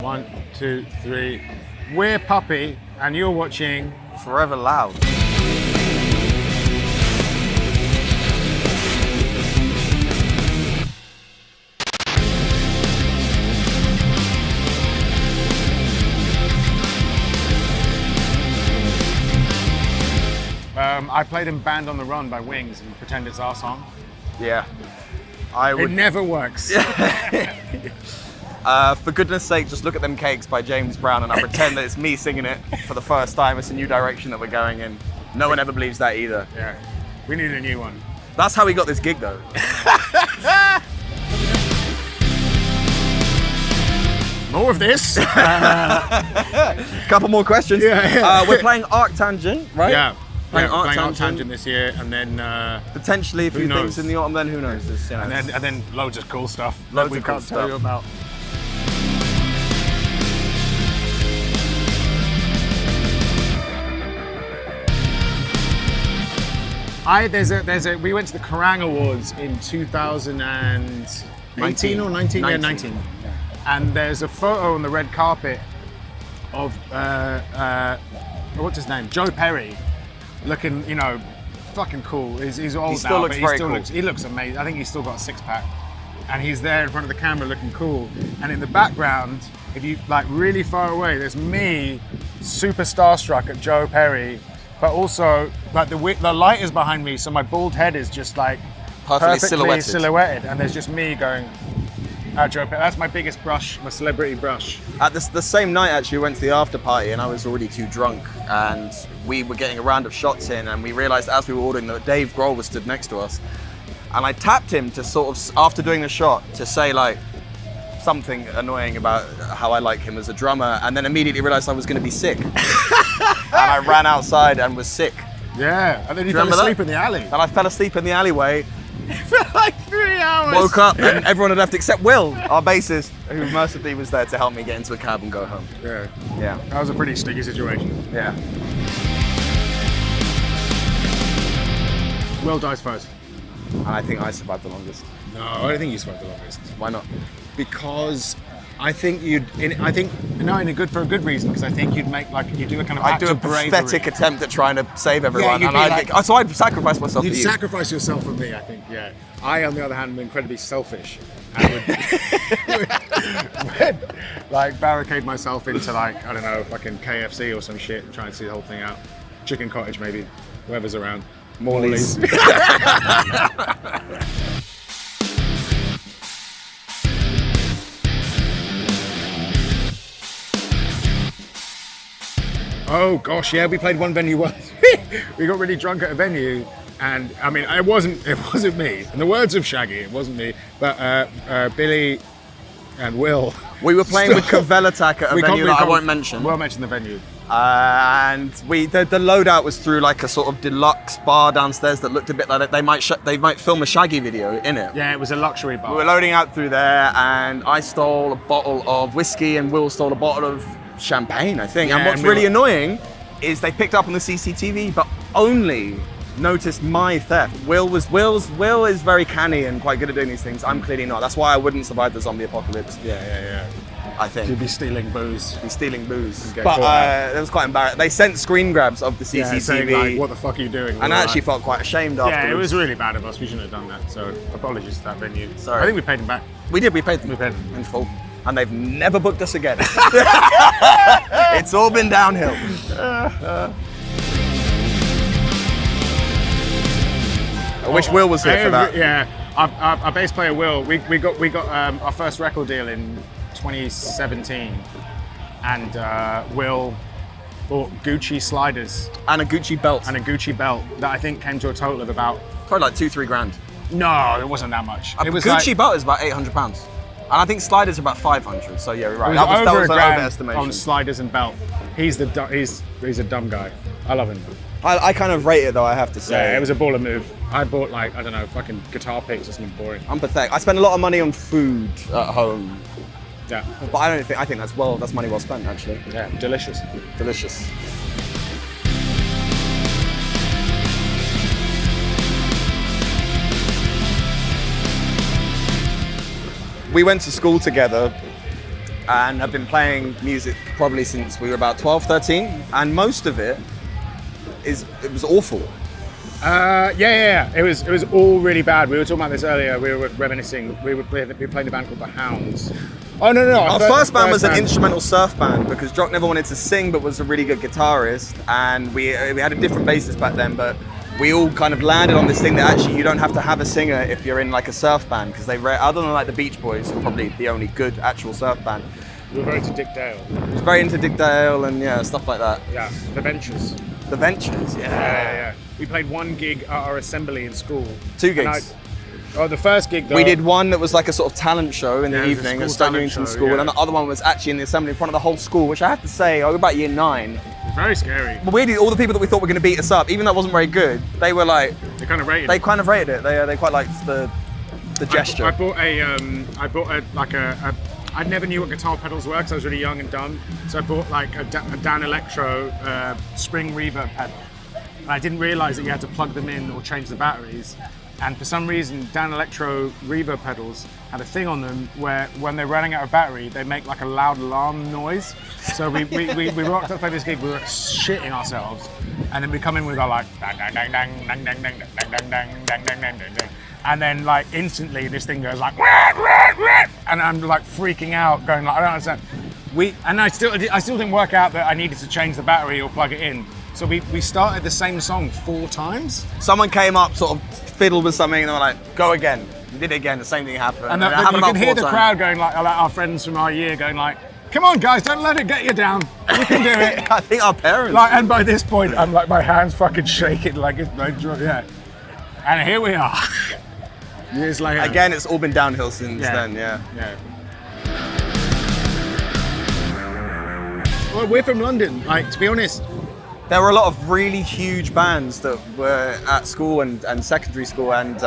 1, 2, 3. We're Puppy, and you're watching Forever Loud. I played in Band on the Run by Wings and pretend it's our song. Yeah. It never works. For goodness sake, just look at them cakes by James Brown and I pretend that it's me singing it for the first time. It's a new direction that we're going in. No one ever believes that either. Yeah, we need a new one. That's how we got this gig though. More of this. Couple more questions. Yeah. We're playing Arc Tangent, right? Yeah. Playing Arc Arc Tangent. Tangent this year, and then Potentially a few knows? things in the autumn, then who knows? It's, you know, and then loads of cool stuff Loads that we of cool can't tell stuff. you about. We went to the Kerrang Awards in 2018 or 19? Yeah, 19. And there's a photo on the red carpet of what's his name? Joe Perry, looking, fucking cool. He's old still now, looks but very cool. He looks amazing. I think he's still got a six-pack. And he's there in front of the camera looking cool. And in the background, if you really far away, there's me, super starstruck at Joe Perry, but also the light is behind me, so my bald head is just perfectly silhouetted, and there's just me going, Joe Perry. That's my biggest brush, my celebrity brush. At the same night, actually, we went to the after party and I was already too drunk and we were getting a round of shots in and we realized as we were ordering that Dave Grohl was stood next to us. And I tapped him to sort of, after doing the shot, to say something annoying about how I like him as a drummer, and then immediately realized I was going to be sick. And I ran outside and was sick. Yeah, and then you fell remember asleep that? in the alley. And I fell asleep in the alleyway, For 3 hours. woke up, and everyone had left except Will, our bassist, who mercifully was there to help me get into a cab and go home. Yeah, Yeah, that was a pretty sticky situation. yeah. Will dies first. And I think I survived the longest. No, I don't think you survived the longest. Why not? Because I think for a good reason, because I think you'd make you do a kind of I'd act do a of bravery. pathetic attempt at trying to save everyone, you'd and be so I'd sacrifice myself You'd for you. sacrifice yourself for me, I think, yeah. I, on the other hand, am incredibly selfish and would barricade myself into I don't know, fucking KFC or some shit and try and see the whole thing out. Chicken Cottage maybe, whoever's around. Morley's. Oh gosh, yeah, we played one venue once. We got really drunk at a venue, and I mean, it wasn't me. In the words of Shaggy, it wasn't me, but Billy and Will. We were playing with Cavell Attack at a venue that I won't mention. We'll mention the venue. And the loadout was through a sort of deluxe bar downstairs that looked a bit like they might film a Shaggy video in it. Yeah, it was a luxury bar. We were loading out through there, and I stole a bottle of whiskey, and Will stole a bottle of champagne, I think. Yeah, and what's and we really were- annoying is they picked up on the CCTV, but only noticed my theft. Will is very canny and quite good at doing these things. I'm clearly not. That's why I wouldn't survive the zombie apocalypse. Yeah. I think. You'd be stealing booze. Be stealing booze. Get But caught out. it was quite embarrassing. They sent screen grabs of the CCTV. Yeah, saying, what the fuck are you doing? and I actually felt quite ashamed afterwards. Yeah, it was really bad of us. We shouldn't have done that. So apologies to that venue. Sorry. I think we paid them back. We did, we paid them. We paid them. In full. And they've never booked us again. It's all been downhill. I wish Will was here for that. Yeah, our bass player Will. We got our first record deal in 2017, and Will bought Gucci sliders And a Gucci belt. and a Gucci belt that I think came to a total of about. Probably like 2-3 grand. No, it wasn't that much. A It was Gucci belt is about £800. And I think sliders are about 500. So yeah, you're right. It That over was a an grand overestimation. on sliders and belt. He's a dumb guy. I love him. I kind of rate it though, I have to say. Yeah, it was a baller move. I bought I don't know, fucking guitar picks or something boring. I'm pathetic. I spend a lot of money on food at home. Yeah, But I think that's money well spent actually. yeah, delicious. Delicious. We went to school together and have been playing music probably since we were about 12, 13, and most of it was awful. Yeah. It was all really bad. We were talking about this earlier. We were reminiscing. We played a band called The Hounds. Oh no! Our first band was an instrumental surf band because Jock never wanted to sing, but was a really good guitarist, and we had a different bassist back then, but. We all kind of landed on this thing that actually you don't have to have a singer if you're in like a surf band, because other than like the Beach Boys, who are probably the only good actual surf band. We were very into Dick Dale. Was very into Dick Dale and stuff like that. Yeah, The Ventures. The Ventures, Yeah. We played one gig at our assembly in school. 2 gigs. The first gig though. We did one that was like a sort of talent show in the evening at talent Newington show, School, and the other one was actually in the assembly in front of the whole school, which I have to say, I was about year 9. Very scary. But weirdly, all the people that we thought were going to beat us up, even though it wasn't very good, they were like... They kind of rated it. They quite liked the gesture. I bought I never knew what guitar pedals were because I was really young and dumb. So I bought like a Dan Electro spring reverb pedal. And I didn't realize that you had to plug them in or change the batteries. And for some reason, Dan Electro reverb pedals had a thing on them where when they're running out of battery, they make like a loud alarm noise. So we rocked up to play this gig, we were shitting ourselves. And then we come in with our like, dang, dang, dang, dang, dang, dang, dang, dang, dang, dang, dang, dang, dang, dang. And then like instantly this thing goes like, and I'm like freaking out, going like, I don't understand. I still didn't work out that I needed to change the battery or plug it in. So we started the same song 4 times. Someone came up, sort of fiddled with something, and they were like, go again. We did it again, the same thing happened. And you can hear the crowd going like our friends from our year going like, come on guys, don't let it get you down. You can do it. I think our parents. And by this point, I'm like, my hands fucking shaking like it's no joke. Yeah. And here we are. Years later. Again, it's all been downhill since then, yeah. Well, we're from London, like, to be honest. There were a lot of really huge bands that were at school and secondary school and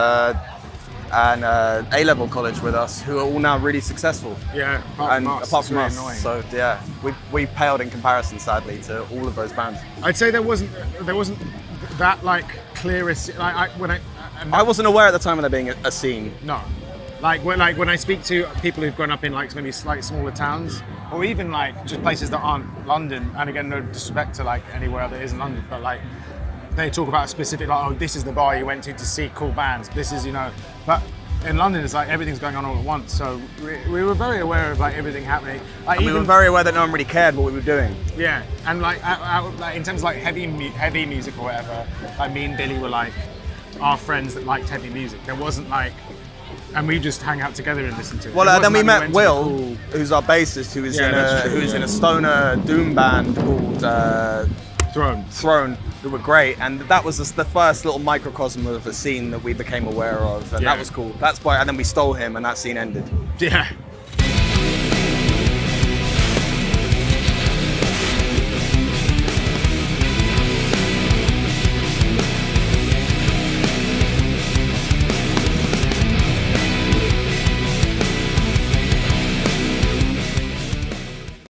A-level college with us who are all now really successful. Yeah, apart from us. So yeah, we paled in comparison, sadly, to all of those bands. I'd say there wasn't that like clearest. I wasn't aware at the time of there being a scene. No, when I speak to people who've grown up in like maybe slightly smaller towns, or even like just places that aren't London, and again no disrespect to like anywhere that isn't London, but like they talk about a specific like, oh, this is the bar you went to see cool bands. This is, but in London it's like everything's going on all at once. So we were very aware of like everything happening. Like, we were very aware that no one really cared what we were doing. Yeah, and like in terms of like heavy music or whatever, like me and Billy were like our friends that liked heavy music. There wasn't like. And we just hang out together and listen to it. Well, then we met Will, who's our bassist, who's in a stoner doom band called Throne, who were great, and that was the first little microcosm of a scene that we became aware of, and that was cool. That's why, and then we stole him, and that scene ended. Yeah.